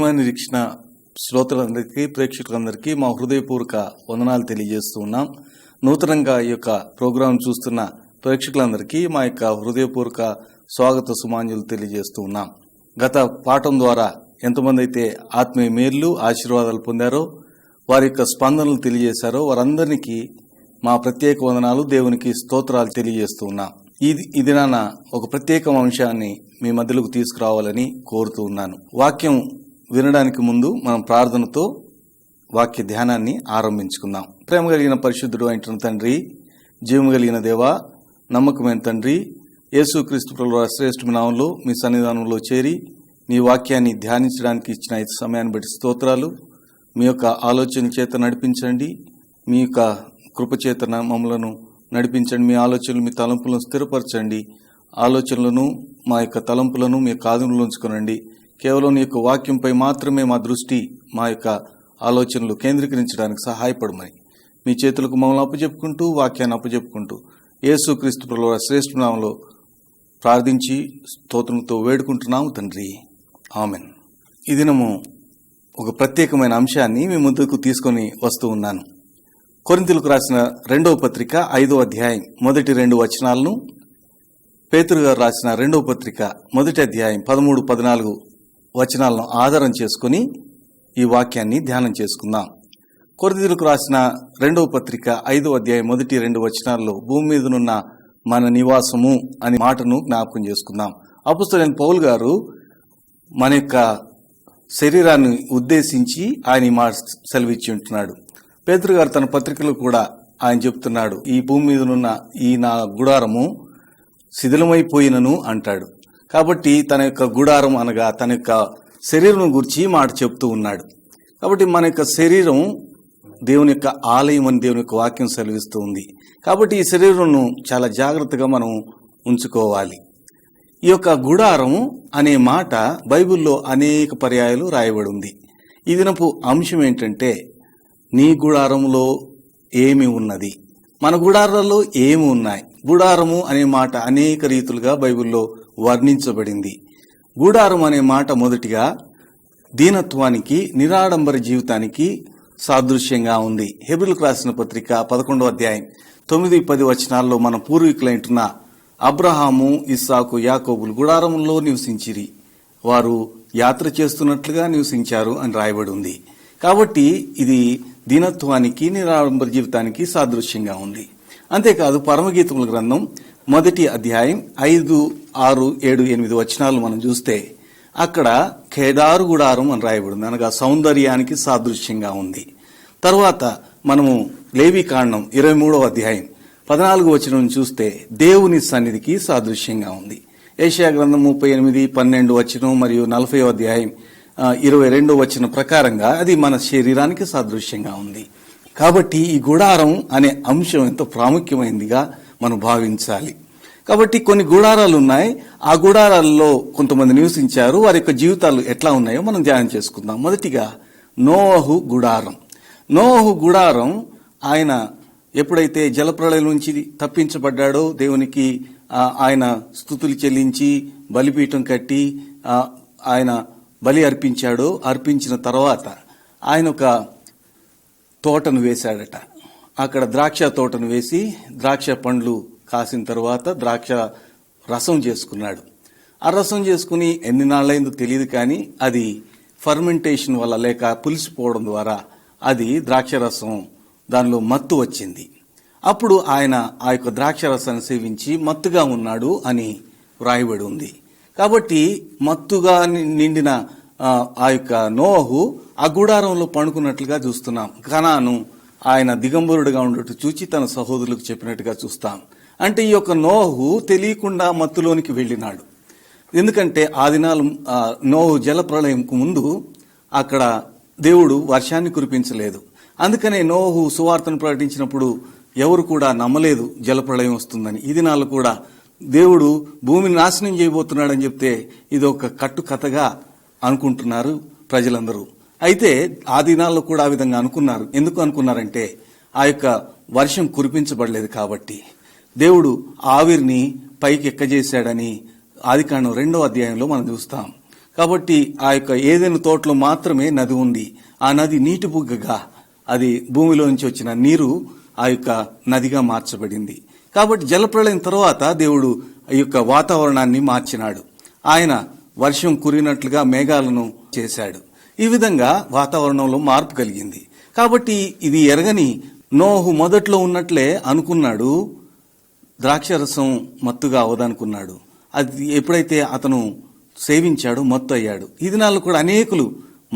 మహిమ నిరీక్షణ శ్రోతలందరికీ, ప్రేక్షకులందరికీ మా హృదయపూర్వక వందనాలు తెలియజేస్తూ ఉన్నాం. నూతనంగా ఈ యొక్క ప్రోగ్రాం చూస్తున్న ప్రేక్షకులందరికీ మా యొక్క హృదయపూర్వక స్వాగత సుమాంజలు తెలియజేస్తూ ఉన్నాం. గత పాఠం ద్వారా ఎంతమంది అయితే ఆత్మీయ మేలు ఆశీర్వాదాలు పొందారో, వారి యొక్క స్పందనలు తెలియజేశారో వారందరికీ మా ప్రత్యేక వందనాలు, దేవునికి స్తోత్రాలు తెలియజేస్తూ ఉన్నాం. ఈ దినాన ఒక ప్రత్యేక అంశాన్ని మీ మధ్యలోకి తీసుకురావాలని కోరుతూ ఉన్నాను. వాక్యం వినడానికి ముందు మనం ప్రార్థనతో వాక్య ధ్యానాన్ని ఆరంభించుకుందాం. ప్రేమ కలిగిన పరిశుద్ధుడు అయిన తండ్రి, జీవం కలిగిన దేవా, నమ్మకమైన తండ్రి, యేసుక్రీస్తు ప్రభువు శ్రేష్ఠమైన నామములో మీ సన్నిధానంలో చేరి మీ వాక్యాన్ని ధ్యానించడానికి ఇచ్చిన ఈ సమయాన్ని బట్టి స్తోత్రాలు. మీ యొక్క ఆలోచన చేత నడిపించండి, మీ యొక్క కృపచేత మమ్మలను నడిపించండి. మీ ఆలోచనలు, మీ తలంపులను స్థిరపరచండి. ఆలోచనలను, మా యొక్క తలంపులను మీ యొక్క ఆధీనంలో ఉంచుకోనండి. కేవలం నీ యొక్క వాక్యంపై మాత్రమే మా దృష్టి, మా యొక్క ఆలోచనలు కేంద్రీకరించడానికి సహాయపడమని మీ చేతులకు మమ్మల్ని అప్పచెప్పుకుంటూ, వాక్యాన్ని అప్పచెప్పుకుంటూ యేసుక్రీస్తు ప్రభువు శ్రేష్ఠ నామములో ప్రార్థించి స్తోత్రంతో వేడుకుంటున్నాము తండ్రి, ఆమెన్. ఈ దినము ఒక ప్రత్యేకమైన అంశాన్ని మీ ముందుకు తీసుకొని వస్తూ ఉన్నాను. కొరింథీయులకు రాసిన 2వ పత్రిక 5వ అధ్యాయం మొదటి 2 వచనాలను, పేతురు గారు రాసిన 2వ పత్రిక 1వ అధ్యాయం 13, 14 వచనాలను ఆధారం చేసుకుని ఈ వాక్యాన్ని ధ్యానం చేసుకుందాం. కొరింథీయులకు రాసిన 2వ పత్రిక 5వ అధ్యాయం 1, 2 వచనాల్లో భూమి మీదనున్న మన నివాసము అనే మాటను జ్ఞాపకం చేసుకుందాం. అపోస్తలుడైన పౌలు గారు మన యొక్క శరీరాన్ని ఉద్దేశించి ఆయన ఈ మాట సెలవిచ్చి ఉంటున్నాడు. పేతురు గారు తన పత్రికలో కూడా ఆయన చెప్తున్నాడు, ఈ భూమి మీదనున్న ఈ నా గుడారము శిథిలమైపోయినను అంటాడు. కాబట్టి తన యొక్క గుడారం అనగా తన యొక్క శరీరం గురించి మాట చెప్తూ ఉన్నాడు. కాబట్టి మన యొక్క శరీరం దేవుని యొక్క ఆలయం అని దేవుని యొక్క వాక్యం సెలవిస్తూ ఉంది. కాబట్టి ఈ శరీరంను చాలా జాగ్రత్తగా మనం ఉంచుకోవాలి. ఈ యొక్క గుడారం అనే మాట బైబిల్లో అనేక పర్యాయాలు రాయబడి ఉంది. ఈ దినపు అంశం ఏంటంటే, నీ గుడారంలో ఏమి ఉన్నది, మన గుడారాల్లో ఏమి ఉన్నాయి. గుడారము అనే మాట అనేక రీతులుగా బైబిల్లో వర్ణించబడింది. గుడారం అనే మాట మొదటిగా దీనత్వానికి, నిరాడంబర జీవితానికి సాదృశ్యంగా ఉంది. హెబ్రీయులకు రాసిన పత్రిక 11వ అధ్యాయం 9, 10 వచనాల్లో మన పూర్వీకులైన అబ్రహాము, ఇస్సాకు, యాకోబులు గుడారంలో నివసించిరి, వారు యాత్ర చేస్తున్నట్లుగా నివసించారు అని రాయబడి ఉంది. కాబట్టి ఇది దీనత్వానికి, నిరాడంబర జీవితానికి సాదృశ్యంగా ఉంది. అంతేకాదు పరమగీతముల గ్రంథం 1వ అధ్యాయం 5, 6, 7, 8 వచనాలు మనం చూస్తే అక్కడ కేదారు గుడారం అని రాయబడింది, అనగా సౌందర్యానికి సాదృశ్యంగా ఉంది. తర్వాత మనము లేవీకాండం 23వ అధ్యాయం 14వ వచనం చూస్తే దేవుని సన్నిధికి సాదృశ్యంగా ఉంది. యెషయా గ్రంథం 38, 12 వచనం మరియు 40వ అధ్యాయం 22వ వచనం ప్రకారంగా అది మన శరీరానికి సాదృశ్యంగా ఉంది. కాబట్టి ఈ గుడారం అనే అంశం ఎంతో ప్రాముఖ్యమైనదిగా మనం భావించాలి. కాబట్టి కొన్ని గుడారాలు ఉన్నాయి, ఆ గుడారాల్లో కొంతమంది నివసించారు. వారి యొక్క జీవితాలు ఎట్లా ఉన్నాయో మనం ధ్యానం చేసుకుందాం. మొదటిగా నోవహు గుడారం. నోవహు గుడారం ఆయన ఎప్పుడైతే జలప్రళయం నుంచి తప్పించబడ్డాడో, దేవునికి ఆయన స్తుతులు చెల్లించి బలిపీఠం కట్టి ఆయన బలి అర్పించాడో, అర్పించిన తర్వాత ఆయన ఒక తోటను వేశాడట. అక్కడ ద్రాక్ష తోటను వేసి ద్రాక్ష పండ్లు కాసిన తర్వాత ద్రాక్ష రసం చేసుకున్నాడు. ఆ రసం చేసుకుని ఎన్ని నాళ్ళైందో తెలియదు, కానీ అది ఫర్మెంటేషన్ వల్ల లేక పులిసిపోవడం ద్వారా అది ద్రాక్ష రసం, దానిలో మత్తు వచ్చింది. అప్పుడు ఆయన ఆ యొక్క ద్రాక్ష రసాన్ని సేవించి మత్తుగా ఉన్నాడు అని వ్రాయబడి ఉంది. కాబట్టి మత్తుగా నిండిన ఆ యొక్క నోవహు ఆ గుడారంలో పండుకున్నట్లుగా చూస్తున్నాం. కనాను ఆయన దిగంబరుడుగా ఉండటం చూచి తన సహోదరులకు చెప్పినట్టుగా చూస్తాం. అంటే ఈ యొక్క నోవహు తెలియకుండా మత్తులోనికి వెళ్ళినాడు. ఎందుకంటే ఆ దినాలు నోవహు జలప్రళయంకు ముందు అక్కడ దేవుడు వర్షాన్ని కురిపించలేదు. అందుకనే నోవహు సువార్తను ప్రకటించినప్పుడు ఎవరు కూడా నమ్మలేదు జలప్రళయం వస్తుందని. ఈ దినాలు కూడా దేవుడు భూమిని నాశనం చేయబోతున్నాడని చెప్తే ఇది ఒక కట్టు కథగా అనుకుంటున్నారు ప్రజలందరూ. అయితే ఆ దినాల్లో కూడా ఆ విధంగా అనుకున్నారు. ఎందుకు అనుకున్నారంటే ఆ యొక్క వర్షం కురిపించబడలేదు కాబట్టి. దేవుడు ఆవిరిని పైకి ఎక్కజేశాడని ఆదికాండం 2వ అధ్యాయంలో మనం చూస్తాం. కాబట్టి ఆ యొక్క ఏదైనా తోటలో మాత్రమే నది ఉంది. ఆ నది నీటి బుగ్గగా అది భూమిలో నుంచి వచ్చిన నీరు ఆ యొక్క నదిగా మార్చబడింది. కాబట్టి జలప్రళయం తర్వాత దేవుడు ఈ యొక్క వాతావరణాన్ని మార్చినాడు. ఆయన వర్షం కురినట్లుగా మేఘాలను చేశాడు. ఈ విధంగా వాతావరణంలో మార్పు కలిగింది. కాబట్టి ఇది ఎరగని నోహు మొదట్లో ఉన్నట్లే అనుకున్నాడు, ద్రాక్షరసం మత్తుగా అవదనుకున్నాడు. అది ఎప్పుడైతే అతను సేవించాడు మత్తు అయ్యాడు. ఈ దినాల్లో కూడా అనేకులు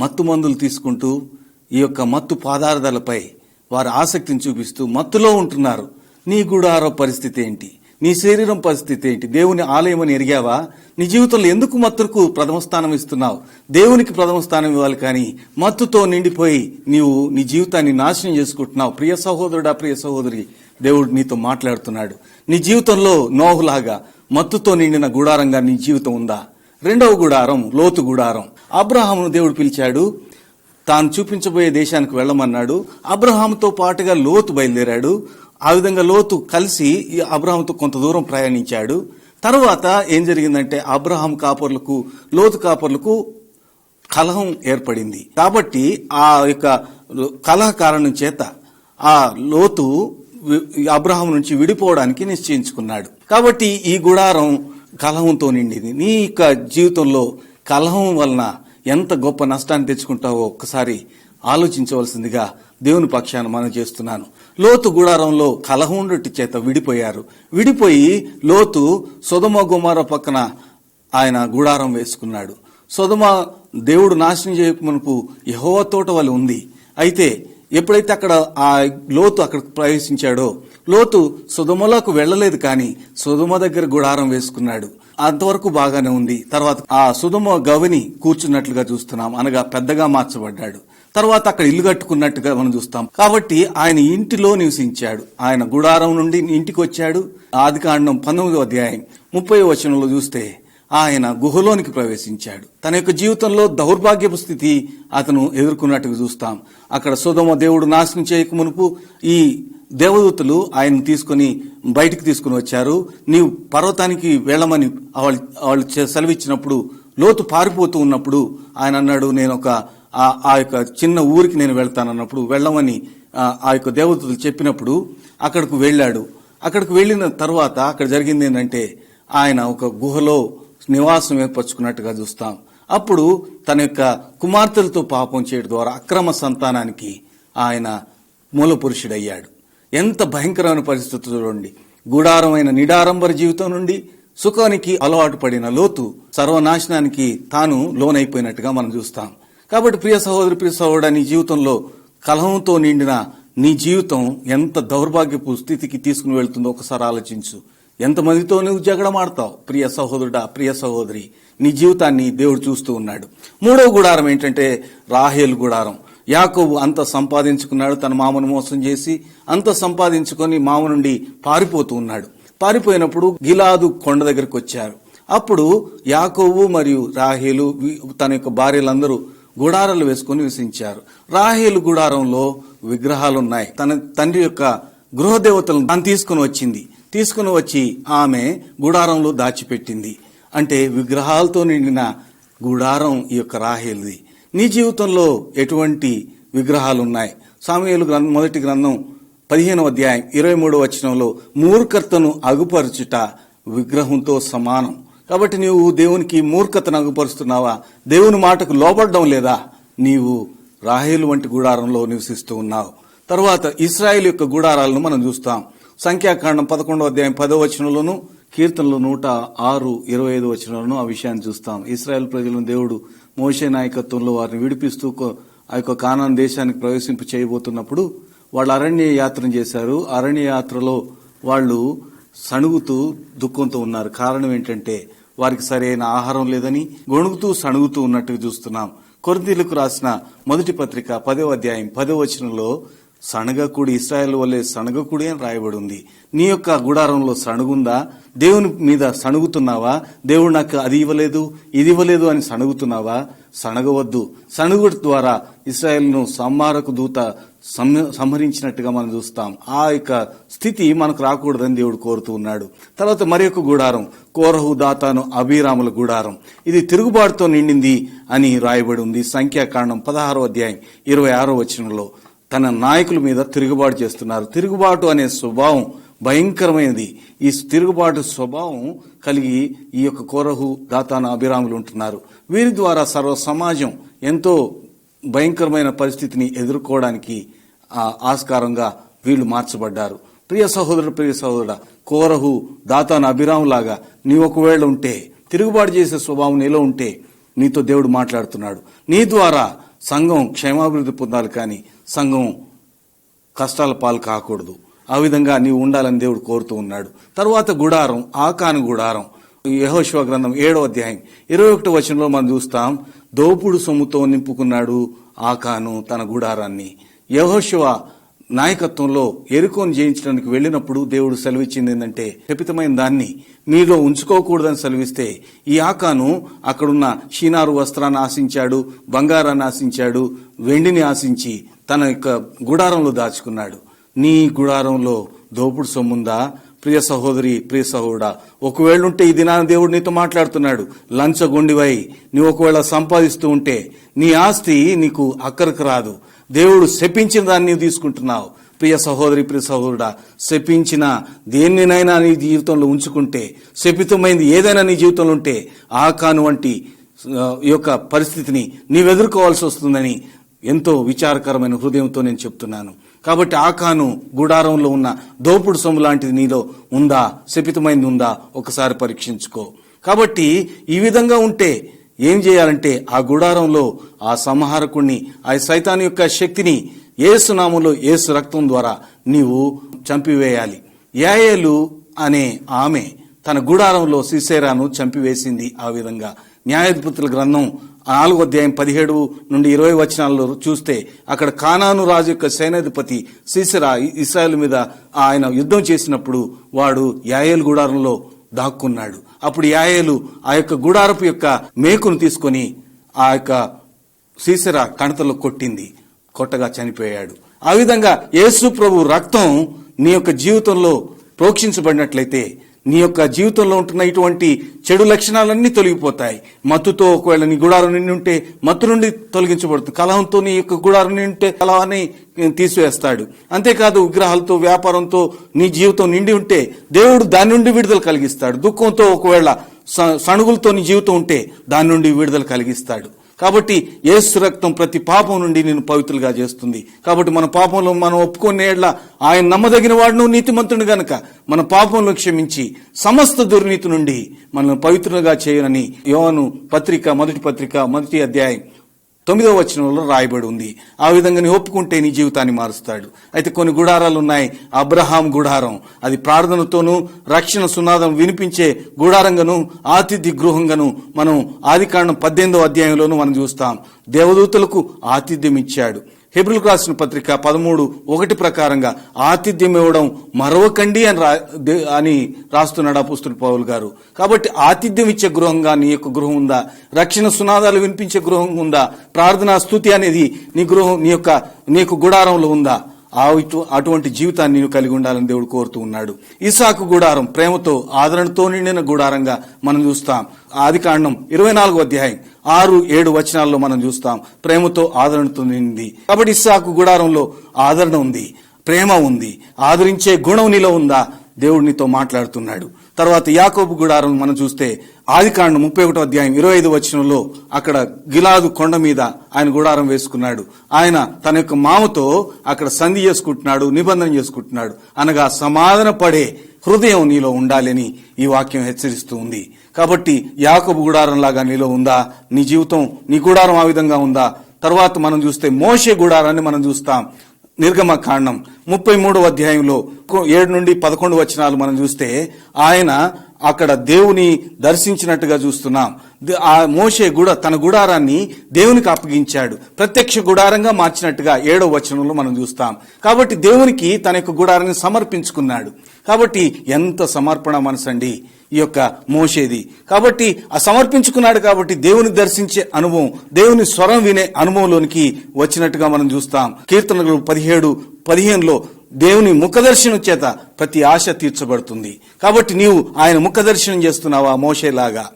మత్తు మందులు తీసుకుంటూ ఈ యొక్క మత్తు పదార్థాలపై వారు ఆసక్తిని చూపిస్తూ మత్తులో ఉంటున్నారు. నీ గుడార పరిస్థితి ఏంటి? నీ శరీరం పరిస్థితి ఏంటి? దేవుని ఆలయం అని ఎరిగావా? నీ జీవితంలో ఎందుకు మత్తుకు ప్రథమ స్థానం ఇస్తున్నావు? దేవునికి ప్రథమ స్థానం ఇవ్వాలి, కానీ మత్తుతో నిండిపోయి నీవు నీ జీవితాన్ని నాశనం చేసుకుంటున్నావు. ప్రియ సహోదరుడా, ప్రియ సహోదరి, దేవుడు నీతో మాట్లాడుతున్నాడు. నీ జీవితంలో నోహులాగా మత్తుతో నిండిన గుడారంగా నీ జీవితం ఉందా? రెండవ గుడారం లోతు గుడారం. అబ్రహామును దేవుడు పిలిచాడు, తాను చూపించబోయే దేశానికి వెళ్ళమన్నాడు. అబ్రహాముతో పాటుగా లోతు బయలుదేరాడు. ఆ విధంగా లోతు కలిసి అబ్రహాముతో కొంత దూరం ప్రయాణించాడు. తర్వాత ఏం జరిగిందంటే అబ్రహాం కాపర్లకు లోతు కాపర్లకు కలహం ఏర్పడింది. కాబట్టి ఆ యొక్క కలహ కారణం చేత ఆ లోతు అబ్రహాం నుంచి విడిపోవడానికి నిశ్చయించుకున్నాడు. కాబట్టి ఈ గుడారం కలహంతో నిండింది. నీ యొక్క జీవితంలో కలహం వలన ఎంత గొప్ప నష్టాన్ని తెచ్చుకుంటావో ఒక్కసారి ఆలోచించవలసిందిగా దేవుని పక్షాన మనం చేస్తున్నాను. లోతు గుడారంలో కలహం ఉండటి చేత విడిపోయారు. విడిపోయి లోతు సొదొమ గొమొర్రా పక్కన ఆయన గుడారం వేసుకున్నాడు. సొదొమ దేవుడు నాశనం చేయకమునుపు యెహోవా తోట వలె ఉంది. అయితే ఎప్పుడైతే అక్కడ ఆ లోతు అక్కడ ప్రవేశించాడో, లోతు సొదొమలోకి వెళ్ళలేదు, కానీ సొదొమ దగ్గర గుడారం వేసుకున్నాడు. అంతవరకు బాగానే ఉంది. తర్వాత ఆ సొదొమ గవిని కూర్చున్నట్లుగా చూస్తున్నాం, అనగా పెద్దగా మార్చబడ్డాడు. తర్వాత అక్కడ ఇల్లు కట్టుకున్నట్టుగా మనం చూస్తాం. కాబట్టి ఆయన ఇంటిలో నివసించాడు. ఆయన గుడారం నుండి ఇంటికి వచ్చాడు. ఆదికాండం 19వ అధ్యాయం 30వ వచనంలో చూస్తే ఆయన గుహలోనికి ప్రవేశించాడు. తన యొక్క జీవితంలో దౌర్భాగ్యపు స్థితి అతను ఎదుర్కొన్నట్టుగా చూస్తాం. అక్కడ సొదొమ దేవుడు నాశనం చేయక మునుపు ఈ దేవదూతలు ఆయన తీసుకుని బయటికి తీసుకుని వచ్చారు. నీవు పర్వతానికి వెళ్ళమని వాళ్ళు సెలవిచ్చినప్పుడు లోతు పారిపోతూ ఉన్నప్పుడు ఆయన అన్నాడు, నేను ఆ యొక్క చిన్న ఊరికి నేను వెళ్తానన్నప్పుడు వెళ్ళమని ఆ యొక్క దేవదూతలు చెప్పినప్పుడు అక్కడికి వెళ్ళాడు. అక్కడికి వెళ్ళిన తర్వాత అక్కడ జరిగింది ఏంటంటే ఆయన ఒక గుహలో నివాసం ఏర్పరచుకున్నట్టుగా చూస్తాం. అప్పుడు తన యొక్క కుమార్తెలతో పాపం చేయడం ద్వారా అక్రమ సంతానానికి ఆయన మూల పురుషుడయ్యాడు. ఎంత భయంకరమైన పరిస్థితి చూడండి. గుడారమైన నిడారంబర జీవితం నుండి సుఖానికి అలవాటు పడిన లోతు సర్వనాశనానికి తాను లోనైపోయినట్టుగా మనం చూస్తాం. కాబట్టి ప్రియ సహోదరి, ప్రియ సహోదరుడా, నీ జీవితంలో కలహంతో నిండిన నీ జీవితం ఎంత దౌర్భాగ్యపు స్థితికి తీసుకుని వెళ్తుందో ఒకసారి ఆలోచించు. ఎంతమందితో నువ్వు జగడమాడతావు? ప్రియ సహోదరుడా, ప్రియ సహోదరి, నీ జీవితాన్ని దేవుడు చూస్తూ ఉన్నాడు. మూడవ గుడారం ఏంటంటే రాహేలు గుడారం. యాకోబు అంత సంపాదించుకున్నాడు, తన మామను మోసం చేసి అంత సంపాదించుకొని మామ నుండి పారిపోతూ ఉన్నాడు. పారిపోయినప్పుడు గిలాదు కొండ దగ్గరకు వచ్చారు. అప్పుడు యాకోబు మరియు రాహేలు తన యొక్క భార్యలందరూ గుడారాలు వేసుకుని నివసించారు. రాహేలు గుడారంలో విగ్రహాలున్నాయి. తన తండ్రి యొక్క గృహదేవతలను తాను తీసుకుని వచ్చి ఆమె గుడారంలో దాచిపెట్టింది. అంటే విగ్రహాలతో నిండిన గుడారం ఈ యొక్క రాహేలుది. నీ జీవితంలో ఎటువంటి విగ్రహాలున్నాయి? సాముయేలు మొదటి గ్రంథం 15వ అధ్యాయం 23వ వచనంలో మూర్ఖతను అగుపరచుట విగ్రహంతో సమానం. కాబట్టి నీవు దేవునికి మూర్ఖతను అగుపరుస్తున్నావా? దేవుని మాటకు లోబడడం లేదా? నీవు రాహేలు వంటి గుడారంలో నివసిస్తూ ఉన్నావు. తర్వాత ఇశ్రాయేలు యొక్క గుడారాలను మనం చూస్తాం. సంఖ్యాకాండం 11వ అధ్యాయం 10వ వచనంలోను, కీర్తనలు 106, 25 వచనంలోను ఆ విషయాన్ని చూస్తాం. ఇశ్రాయేల్ ప్రజలను దేవుడు మోషే నాయకత్వంలో వారిని విడిపిస్తూ ఆ యొక్క కానాను దేశానికి ప్రవేశింప చేయబోతున్నప్పుడు వాళ్ళు అరణ్య యాత్ర చేశారు. అరణ్య యాత్రలో వాళ్ళు సణుగుతూ దుఃఖంతో ఉన్నారు. కారణం ఏంటంటే వారికి సరైన ఆహారం లేదని గొణుగుతూ సణుగుతూ ఉన్నట్టుగా చూస్తున్నాం. కొరింథీయులకు రాసిన మొదటి పత్రిక 10వ అధ్యాయం 10వ వచనంలో సణగకుడి, ఇశ్రాయేల్ వల్లే సణగకుడి అని రాయబడి ఉంది. నీ యొక్క గుడారంలో సణుగుందా? దేవుని మీద సణుగుతున్నావా? దేవుడు నాకు అది ఇవ్వలేదు, ఇది ఇవ్వలేదు అని సణుగుతున్నావా? సణగవద్దు. సణుగుడు ద్వారా ఇశ్రాయేల్ను సంహారక దూత సంహరించినట్టుగా మనం చూస్తాం. ఆ యొక్క స్థితి మనకు రాకూడదని దేవుడు కోరుతూ ఉన్నాడు. తర్వాత మరి యొక్క గుడారం, కోరహు, దాతాను, అబీరాముల గుడారం, ఇది తిరుగుబాటుతో నిండింది అని రాయబడి ఉంది. సంఖ్యాకాండం 16వ అధ్యాయం 26వ వచనంలో తన నాయకుల మీద తిరుగుబాటు చేస్తున్నారు. తిరుగుబాటు అనే స్వభావం భయంకరమైనది. ఈ తిరుగుబాటు స్వభావం కలిగి ఈ యొక్క కోరహు, దాతాను, అబీరాములు ఉంటున్నారు. వీరి ద్వారా సర్వ సమాజం ఎంతో భయంకరమైన పరిస్థితిని ఎదుర్కోవడానికి ఆస్కారంగా వీళ్ళు మార్చబడ్డారు. ప్రియ సహోదరుడా, కోరహు, దాతాను, అబీరాము లాగా నీ ఒకవేళ ఉంటే, తిరుగుబాటు చేసే స్వభావం నీలో ఉంటే నీతో దేవుడు మాట్లాడుతున్నాడు. నీ ద్వారా సంఘం క్షేమాభివృద్ధి పొందాలి, కానీ సంఘం కష్టాల పాలు కాకూడదు. ఆ విధంగా నీవు ఉండాలని దేవుడు కోరుతూ ఉన్నాడు. తర్వాత గుడారం, ఆకాను గుడారం. యెహోషువ గ్రంథం 7వ అధ్యాయం 21వ వచనంలో మనం చూస్తాం, దోపుడు సొమ్ముతో నింపుకున్నాడు ఆకాను తన గుడారాన్ని. యెహోషువ నాయకత్వంలో యెరికోను జయించడానికి వెళ్ళినప్పుడు దేవుడు సెలవిచ్చింది ఏంటంటే, శపితమైన దాన్ని మీలో ఉంచుకోకూడదని సెలవిస్తే, ఈ ఆకాను అక్కడున్న షీనారు వస్త్రాన్ని ఆశించాడు, బంగారాన్ని ఆశించాడు, వెండిని ఆశించి తన యొక్క గుడారంలో దాచుకున్నాడు. నీ గుడారంలో దోపుడు సొమ్ముందా? ప్రియ సహోదరి, ప్రియ సహోదరుడా, ఒకవేళ ఉంటే ఈ దినాన దేవుడు నీతో మాట్లాడుతున్నాడు. లంచగొండివై నువ్వు ఒకవేళ సంపాదిస్తూ ఉంటే నీ ఆస్తి నీకు అక్కరకు రాదు. దేవుడు శపించిన దాన్ని నీవు తీసుకుంటున్నావు. ప్రియ సహోదరి, ప్రియ సహోదరుడా, శపించిన దేనినైనా నీ జీవితంలో ఉంచుకుంటే, శపితమైంది ఏదైనా నీ జీవితంలో ఉంటే ఆకాను వంటి ఈ యొక్క పరిస్థితిని నీవు ఎదుర్కోవాల్సి వస్తుందని ఎంతో విచారకరమైన హృదయంతో నేను చెప్తున్నాను. కాబట్టి ఆకాను గుడారంలో ఉన్న దోపుడు సొమ్ము లాంటిది నీలో ఉందా? శపితమైంది ఉందా? ఒకసారి పరీక్షించుకో. కాబట్టి ఈ విధంగా ఉంటే ఏం చేయాలంటే, ఆ గుడారంలో ఆ సంహారకుణ్ణి, ఆ సైతాను యొక్క శక్తిని యేసు నామములో, యేసు రక్తం ద్వారా నీవు చంపివేయాలి. యాయేలు అనే ఆమె తన గుడారంలో సిసేరాను చంపివేసింది. ఆ విధంగా న్యాయాధిపతుల గ్రంథం 4వ అధ్యాయం 17 నుండి 20 వచనాల్లో చూస్తే, అక్కడ కానాను రాజు యొక్క సైన్యాధిపతి సిసెరా ఇశ్రాయేలు మీద ఆయన యుద్ధం చేసినప్పుడు వాడు యాయేలు గుడారంలో దాక్కున్నాడు. అప్పుడు యాయేలు ఆ యొక్క గుడారపు యొక్క మేకును తీసుకొని ఆ యొక్క సిసెరా కణతలో కొట్టగా చనిపోయాడు. ఆ విధంగా యేసు ప్రభు రక్తం నీ యొక్క జీవితంలో ప్రోక్షించబడినట్లయితే నీ యొక్క జీవితంలో ఉంటున్న ఇటువంటి చెడు లక్షణాలన్నీ తొలగిపోతాయి. మత్తుతో ఒకవేళ నీ గుడారం నిండి ఉంటే మత్తు నుండి తొలగించబడుతుంది. కలహంతో నీ యొక్క గుడారం నిండి ఉంటే కలహాన్ని తీసివేస్తాడు. అంతేకాదు, విగ్రహాలతో, వ్యాపారంతో నీ జీవితం నిండి ఉంటే దేవుడు దాని నుండి విడుదల కలిగిస్తాడు. దుఃఖంతో ఒకవేళ సణుగులతో నీ జీవితం ఉంటే దాని నుండి విడుదల కలిగిస్తాడు. కాబట్టి యేసు రక్తం ప్రతి పాపం నుండి నేను పవిత్రులుగా చేస్తుంది. కాబట్టి మన పాపంలో మనం ఒప్పుకునే యెడల ఆయన నమ్మదగిన వాడును, నీతిమంతుడు గనుక మన పాపంలో క్షమించి సమస్త దుర్నీతి నుండి మనల్ని పవిత్రులుగా చేయనని యోహాను పత్రిక, మొదటి పత్రిక 1వ అధ్యాయం 9వ వచనంలో రాయబడి ఉంది. ఆ విధంగా నీ ఒప్పుకుంటే నీ జీవితాన్ని మారుస్తాడు. అయితే కొన్ని గుడారాలు ఉన్నాయి. అబ్రహాం గుడారం, అది ప్రార్థనతోనూ రక్షణ సునాదం వినిపించే గుడారంగాను, ఆతిథ్య గృహంగాను మనం ఆదికాండం 18వ అధ్యాయంలోనూ మనం చూస్తాం. దేవదూతలకు ఆతిథ్యం ఇచ్చాడు. హెబ్రీయులకు రాసిన పత్రిక 13:1 ప్రకారంగా ఆతిథ్యం ఇవ్వడం మరవకండి అని రాస్తున్నాడు అపోస్తలుడు పౌలు గారు. కాబట్టి ఆతిథ్యం ఇచ్చే గృహంగా నీ యొక్క గృహం ఉందా? రక్షణ సునాదాలు వినిపించే గృహం ఉందా? ప్రార్థనా స్తుతి అనేది నీ గృహం, నీ యొక్క గుడారంలో ఉందా? అటువంటి జీవితాన్ని నీవు కలిగి ఉండాలని దేవుడు కోరుతూ ఉన్నాడు. ఇస్సాకు గుడారం ప్రేమతో, ఆదరణతో నిండిన గుడారంగా మనం చూస్తాం. ఆదికాండం 24వ అధ్యాయం 6-7 వచనాల్లో మనం చూస్తాం. ప్రేమతో, ఆదరణతో నిండింది. కాబట్టి ఇస్సాకు గుడారంలో ఆదరణ ఉంది, ప్రేమ ఉంది, ఆదరించే గుణం నీలో ఉందా? దేవుడు నీతో మాట్లాడుతున్నాడు. తర్వాత యాకోబు గుడారం మనం చూస్తే ఆదికాండం 31వ అధ్యాయం 25వ వచనంలో అక్కడ గిలాదు కొండ మీద ఆయన గుడారం వేసుకున్నాడు. ఆయన తన యొక్క మామతో అక్కడ సంధి చేసుకుంటున్నాడు, నిబంధన చేసుకుంటున్నాడు. అనగా సమాధాన పడే హృదయం నీలో ఉండాలని ఈ వాక్యం హెచ్చరిస్తూ ఉంది. కాబట్టి యాకోబు గుడారం లాగా నీలో ఉందా? నీ జీవితం, నీ గుడారం ఆ విధంగా ఉందా? తర్వాత మనం చూస్తే మోషే గుడారాన్ని మనం చూస్తాం. నిర్గమకాండం 33వ అధ్యాయంలో 7 నుండి 11 వచనాలు మనం చూస్తే ఆయన అక్కడ దేవుని దర్శించినట్టుగా చూస్తున్నాం. ఆ మోషే తన గుడారాన్ని దేవునికి అప్పగించాడు, ప్రత్యక్ష గుడారంగా మార్చినట్టుగా 7వ వచనంలో మనం చూస్తాం. కాబట్టి దేవునికి తన యొక్క గుడారాన్ని సమర్పించుకున్నాడు. కాబట్టి ఎంత సమర్పణ మనసండి! ఈ యొక్క మోషేది. కాబట్టి ఆ సమర్పించుకున్నాడు కాబట్టి దేవుని దర్శించే అనుభవం, దేవుని స్వరం వినే అనుభవంలోనికి వచ్చినట్టుగా మనం చూస్తాం. కీర్తనలు 17:15 దేవుని ముఖదర్శనం చేత ప్రతి ఆశ తీర్చబడుతుంది. కాబట్టి నీవు ఆయన ముఖదర్శనం చేస్తున్నావా? మోషేలాగా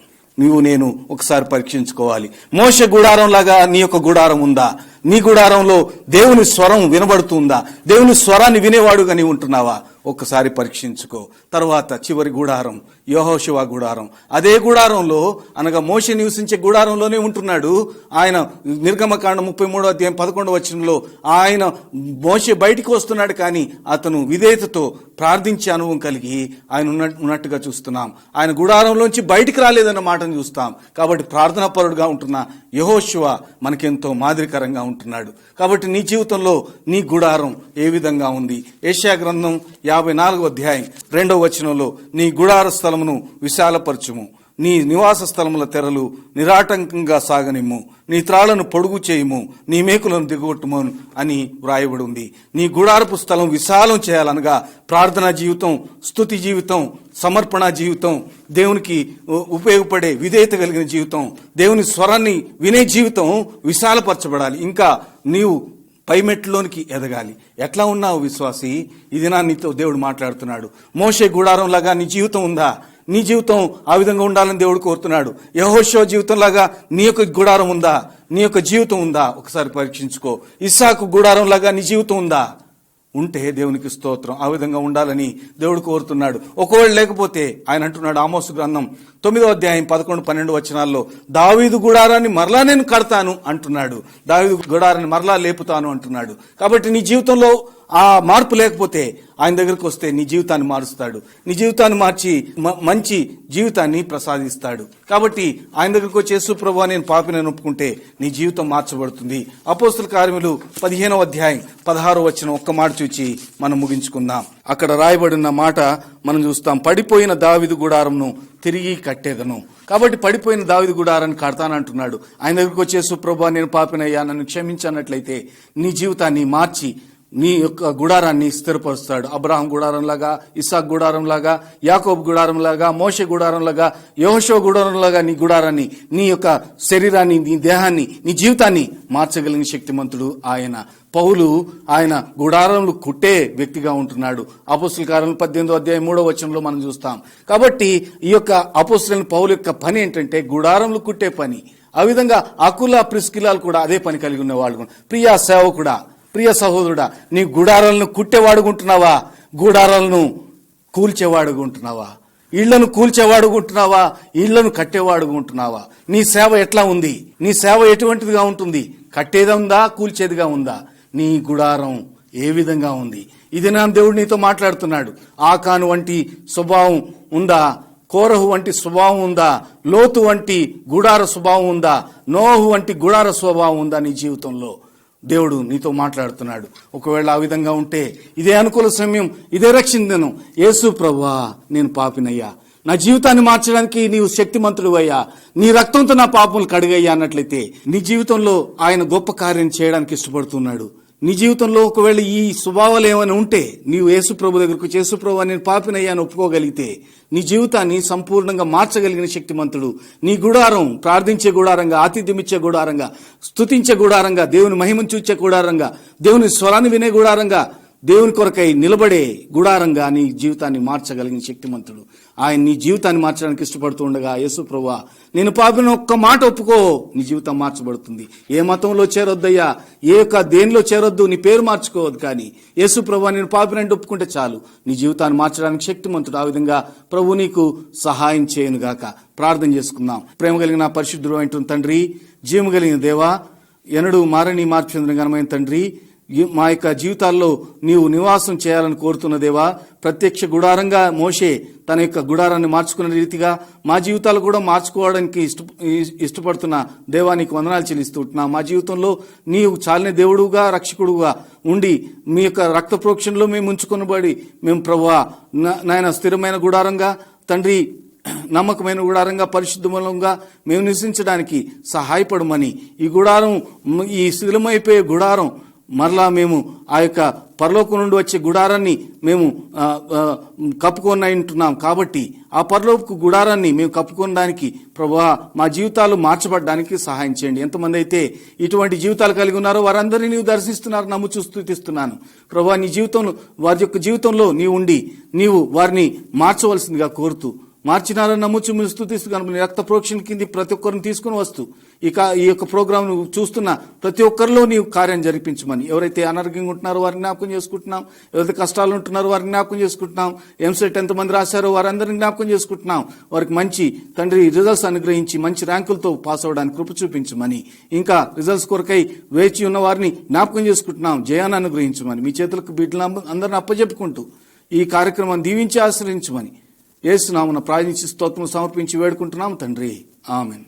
నేను ఒకసారి పరీక్షించుకోవాలి. మోషే గుడారం లాగా నీ యొక్క గుడారం ఉందా? నీ గుడారంలో దేవుని స్వరం వినబడుతుందా? దేవుని స్వరాన్ని వినేవాడుగా నీవు ఉంటున్నావా? ఒక్కసారి పరీక్షించుకో. తర్వాత చివరి గుడారం యెహోషువ గుడారం. అదే గుడారంలో అనగా మోషే నివసించే గుడారంలోనే ఉంటున్నాడు ఆయన. నిర్గమకాండం 33:11 ఆయన మోషే బయటికి వస్తున్నాడు, కానీ అతను విధేయతతో ప్రార్థించే అనుభవం కలిగి ఆయన ఉన్నట్టుగా చూస్తున్నాం. ఆయన గుడారంలోంచి బయటికి రాలేదన్న మాటను చూస్తాం. కాబట్టి ప్రార్థనాపరుడుగా ఉంటున్న యెహోషువ మనకెంతో మాదిరికరంగా ఉంటున్నాడు. కాబట్టి నీ జీవితంలో నీ గుడారం ఏ విధంగా ఉంది? యెషయా గ్రంథం 54:2 నీ గుడార స్థలమును విశాలపరచుము, నీ నివాస స్థలముల తెరలు నిరాటంకంగా సాగనిమ్ము, నీ త్రాళ్లను పొడుగు చేయుము, నీ మేకులను దిగొట్టుము అని వ్రాయబడి ఉంది. నీ గుడారపు స్థలం విశాలం చేయాలనగా ప్రార్థనా జీవితం, స్తుతి జీవితం, సమర్పణ జీవితం, దేవునికి ఉపయోగపడే విధేయత కలిగిన జీవితం, దేవుని స్వరాన్ని వినే జీవితం విశాలపరచబడాలి. ఇంకా నీవు పైమెట్లోనికి ఎదగాలి. ఎట్లా ఉన్నావు విశ్వాసి? ఇది నీతో దేవుడు మాట్లాడుతున్నాడు. మోషే గుడారం లాగా నీ జీవితం ఉందా? నీ జీవితం ఆ విధంగా ఉండాలని దేవుడు కోరుతున్నాడు. యెహోషువ జీవితం లాగా నీ యొక్క గుడారం ఉందా? నీ యొక్క జీవితం ఉందా? ఒకసారి పరీక్షించుకో. ఇస్సాకు గుడారం లాగా నీ జీవితం ఉందా? ఉంటే దేవునికి స్తోత్రం. ఆ విధంగా ఉండాలని దేవుడు కోరుతున్నాడు. ఒకవేళ లేకపోతే ఆయన అంటున్నాడు ఆమోసు గ్రంథం 9:11-12 దావీదు గుడారాన్ని మరలా నేను కడతాను అంటున్నాడు. దావీదు గుడారాన్ని మరలా లేపుతాను అంటున్నాడు. కాబట్టి నీ జీవితంలో ఆ మార్పు లేకపోతే ఆయన దగ్గరకు వస్తే నీ జీవితాన్ని మారుస్తాడు. నీ జీవితాన్ని మార్చి మంచి జీవితాన్ని ప్రసాదిస్తాడు. కాబట్టి ఆయన దగ్గరకు వచ్చి యేసు ప్రభువా నేను పాపిని ఒప్పుకుంటే నీ జీవితం మార్చబడుతుంది. అపోస్తల కార్యములు 15:16 ఒక్క మాట చూచి మనం ముగించుకుందాం. అక్కడ రాయబడిన మాట మనం చూస్తాం. పడిపోయిన దావీదు గుడారంను తిరిగి కట్టేదను. కాబట్టి పడిపోయిన దావీదు గుడారాన్ని కడతానంటున్నాడు. ఆయన దగ్గరకు వచ్చి యేసు ప్రభువా నేను పాపినయ్యా నన్ను క్షమించన్నట్లయితే నీ జీవితాన్ని మార్చి నీ యొక్క గుడారాన్ని స్థిరపరుస్తాడు. అబ్రహాం గుడారంలాగా, ఇస్సాకు గుడారంలాగా, యాకోబు గుడారంలాగా, మోషే గుడారంలాగా, యెహోషువ గుడారంలాగా నీ గుడారాన్ని, నీ యొక్క శరీరాన్ని, నీ దేహాన్ని, నీ జీవితాన్ని మార్చగలిగిన శక్తిమంతుడు ఆయన. పౌలు ఆయన గుడారంలో కుట్టే వ్యక్తిగా ఉంటున్నాడు. అపోస్తల కార్యములు 18:3 మనం చూస్తాం. కాబట్టి ఈ యొక్క అపోస్తలుని పౌలు యొక్క పని ఏంటంటే గుడారంలో కుట్టే పని. ఆ విధంగా అకుల ప్రిస్కిలాలు కూడా అదే పని కలిగి ఉన్నవాళ్ళు. ప్రియా సేవకుడా, ప్రియ సహోదరుడా, నీ గుడారాలను కుట్టేవాడుకుంటున్నావా? గుడారాలను కూల్చేవాడుకుంటున్నావా? ఇళ్లను కూల్చేవాడుకుంటున్నావా? ఇళ్లను కట్టేవాడుకుంటున్నావా? నీ సేవ ఎట్లా ఉంది? నీ సేవ ఎటువంటిదిగా ఉంటుంది? కట్టేది ఉందా? కూల్చేదిగా ఉందా? నీ గుడారం ఏ విధంగా ఉంది? ఇది నా దేవుడు నీతో మాట్లాడుతున్నాడు. ఆకాను వంటి స్వభావం ఉందా? కోరహు వంటి స్వభావం ఉందా? లోతు వంటి గుడార స్వభావం ఉందా? నోహు వంటి గుడార స్వభావం ఉందా నీ జీవితంలో? దేవుడు నీతో మాట్లాడుతున్నాడు. ఒకవేళ ఆ విధంగా ఉంటే ఇదే అనుకూల సమయం, ఇదే రక్షిందను. యేసు ప్రభువా నేను పాపినయ్యా, నా జీవితాన్ని మార్చడానికి నీవు శక్తిమంతుడు అయ్యా, నీ రక్తంతో నా పాపములు కడిగయ్యా అన్నట్లయితే నీ జీవితంలో ఆయన గొప్ప కార్యం చేయడానికి ఇష్టపడుతున్నాడు. నీ జీవితంలో ఒకవేళ ఈ స్వభావాలు ఏమైనా ఉంటే నీవు యేసు ప్రభు దగ్గరకు యేసు ప్రభు నేను పాపినయ్యా అని ఒప్పుకోగలిగితే నీ జీవితాన్ని సంపూర్ణంగా మార్చగలిగిన శక్తిమంతుడు. నీ గుడారం ప్రార్థించే గుడారంగా, ఆతిథ్యమిచ్చే గుడారంగా, స్తుతించే గుడారంగా, దేవుని మహిమను చూచే గుడారంగా, దేవుని స్వరాన్ని వినే గుడారంగా, దేవుని కొరకై నిలబడే గుడారంగా నీ జీవితాన్ని మార్చగలిగిన శక్తిమంతుడు. ఆయన నీ జీవితాన్ని మార్చడానికి ఇష్టపడుతూ ఉండగా యేసు ప్రభువా నేను పాపిని ఒక్క మాట ఒప్పుకో, నీ జీవితం మార్చబడుతుంది. ఏ మతంలో చేరొద్దయ్యా, ఏ యొక్క దేనిలో చేరొద్దు, నీ పేరు మార్చుకోవద్దు, కానీ యేసు ప్రభువా నేను పాపిని అంటే ఒప్పుకుంటే చాలు, నీ జీవితాన్ని మార్చడానికి శక్తిమంతుడు. ఆ విధంగా ప్రభు నీకు సహాయం చేయనుగాక. ప్రార్థన చేసుకుందాం. ప్రేమ కలిగిన పరిశుద్ధుడు అయిన తండ్రి, జీవము కలిగిన దేవా, ఎన్నడూ మారని మార్చంద్ర ఘనమైన తండ్రి, మా యొక్క జీవితాల్లో నీవు నివాసం చేయాలని కోరుతున్న దేవా, ప్రత్యక్ష గుడారంగా మోషే తన యొక్క గుడారాన్ని మార్చుకున్న రీతిగా మా జీవితాలు కూడా మార్చుకోవడానికి ఇష్టపడుతున్న దేవా నీకు వందనాలు చెల్లిస్తుంటున్నా. మా జీవితంలో నీవు చాలిన దేవుడుగా, రక్షకుడుగా ఉండి మీ యొక్క రక్త ప్రోక్షణలో మేము ఉంచుకొనబడి మేము ప్రభువా నాయన స్థిరమైన గుడారంగా తండ్రి, నమ్మకమైన గుడారంగా, పరిశుద్ధములంగా మేము నివసించడానికి సహాయపడమని, ఈ గుడారం ఈ శిథిలమైపోయే గుడారం మరలా మేము ఆ యొక్క పరలోకం నుండి వచ్చే గుడారాన్ని మేము కప్పుకొని ఉంటున్నాం. కాబట్టి ఆ పరలోకపు గుడారాన్ని మేము కప్పుకోవడానికి ప్రభువా మా జీవితాలు మార్చబడడానికి సహాయం చేయండి. ఎంతమంది అయితే ఇటువంటి జీవితాలు కలిగి ఉన్నారో వారందరినీ నీవు దర్శిస్తున్నారు, నమ్ముచూ స్తుతిస్తున్నాను. ప్రభువా నీ జీవితంలో వారి యొక్క జీవితంలో నీవు ఉండి నీవు వారిని మార్చవలసిందిగా కోరుతూ, మార్చినారని నమ్ముచు మీరు స్తుతిస్తున్నాను. రక్త ప్రోక్షణ కింద ప్రతి ఒక్కరిని తీసుకుని వస్తూ ఈ యొక్క ప్రోగ్రామ్ చూస్తున్న ప్రతి ఒక్కరిలో నీవు కార్యం జరిపించమని, ఎవరైతే అనారోగ్యంగా ఉంటున్నారో వారిని జ్ఞాపకం చేసుకుంటున్నాం, ఎవరైతే కష్టాలు ఉంటున్నారో వారిని జ్ఞాపకం చేసుకుంటున్నాం, ఎంసెట్ ఎంతమంది రాశారో వారందరినీ జ్ఞాపకం చేసుకుంటున్నాం. వారికి మంచి తండ్రి రిజల్ట్స్ అనుగ్రహించి మంచి ర్యాంకులతో పాస్ అవడానికి కృప చూపించమని, ఇంకా రిజల్ట్స్ కొరకై వేచి ఉన్న వారిని జ్ఞాపకం చేసుకుంటున్నాం, జయాన్ని అనుగ్రహించమని మీ చేతులకు బిడ్డలు అందరిని అప్పజెప్పుకుంటూ ఈ కార్యక్రమాన్ని దీవించి ఆశ్రయించమని యేసు నామమున ప్రార్థించి స్తోత్రం సమర్పించి వేడుకుంటున్నాం తండ్రి, ఆమేన్.